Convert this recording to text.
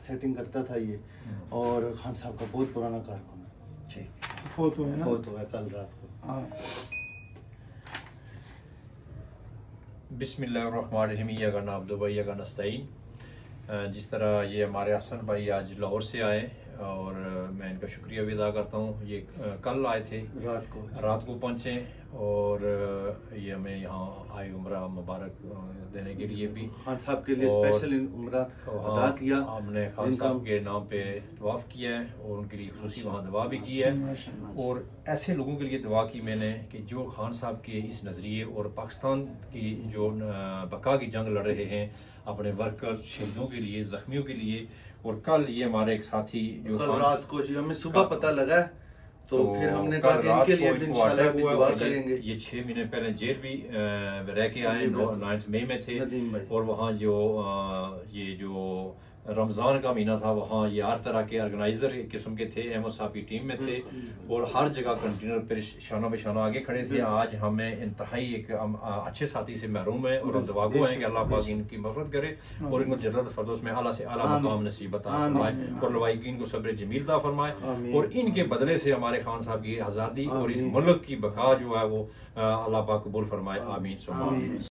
Setting کرتا تھا یہ، اور خان صاحب کا بہت پرانا کارکن ہے، ٹھیک، فوت ہوئے نا؟ فوت ہوا ہے کل رات کو۔ ہاں۔ بسم اللہ الرحمن الرحیم، ایاک نعبد و ایاک نستعین۔ جس طرح یہ ہمارے حسن بھائی آج لاہور سے آئے، اور میں ان کا شکریہ بھی ادا کرتا ہوں۔ یہ کل آئے تھے، رات کو پہنچے، اور یہ ہمیں یہاں آئے عمرہ مبارک دینے کے لیے بھی، خان صاحب کے لیے اسپیشل عمرہ ادا کیا۔ ہم نے خان صاحب کے نام پہ طواف کیا ہے، اور ان کے لیے خصوصی وہاں دعا بھی کی ہے، اور ایسے لوگوں کے لیے دعا کی میں نے کہ جو خان صاحب کے اس نظریے اور پاکستان کی جو بقا کی جنگ لڑ رہے ہیں اپنے ورکر شہیدوں کے لیے، زخمیوں کے لیے۔ اور کل یہ ہمارے ایک ساتھی جو کل رات کو جی ہمیں صبح پتہ لگا ہے، تو پھر ہم نے کہا کہ ان کے لیے بھی انشاءاللہ بھی دعا کریں گے۔ یہ 6 مہینے پہلے جیل بھی رہ کے آئے، 9 مئی میں تھے، اور وہاں جو یہ جو رمضان کا مہینہ تھا وہاں یہ ہر طرح کے آرگنائزر قسم کے تھے، احمد صاحب کی ٹیم میں تھے، اور ہر جگہ کنٹینر پہ شانہ بہ شانہ آگے کھڑے تھے۔ آج ہمیں انتہائی ایک اچھے ساتھی سے محروم ہے، اور دعا گو ہیں کہ اللہ پاک ان کی مغفرت کرے، اور ان کو جنت الفردوس میں اعلیٰ سے اعلیٰ مقام نصیب عطا فرمائے، اور لوائقین کو صبر جمیل عطا فرمائے، اور ان کے بدلے سے ہمارے خان صاحب کی آزادی اور اس ملک کی بقا جو ہے وہ اللہ پاک قبول فرمائے، آمین ثم آمین۔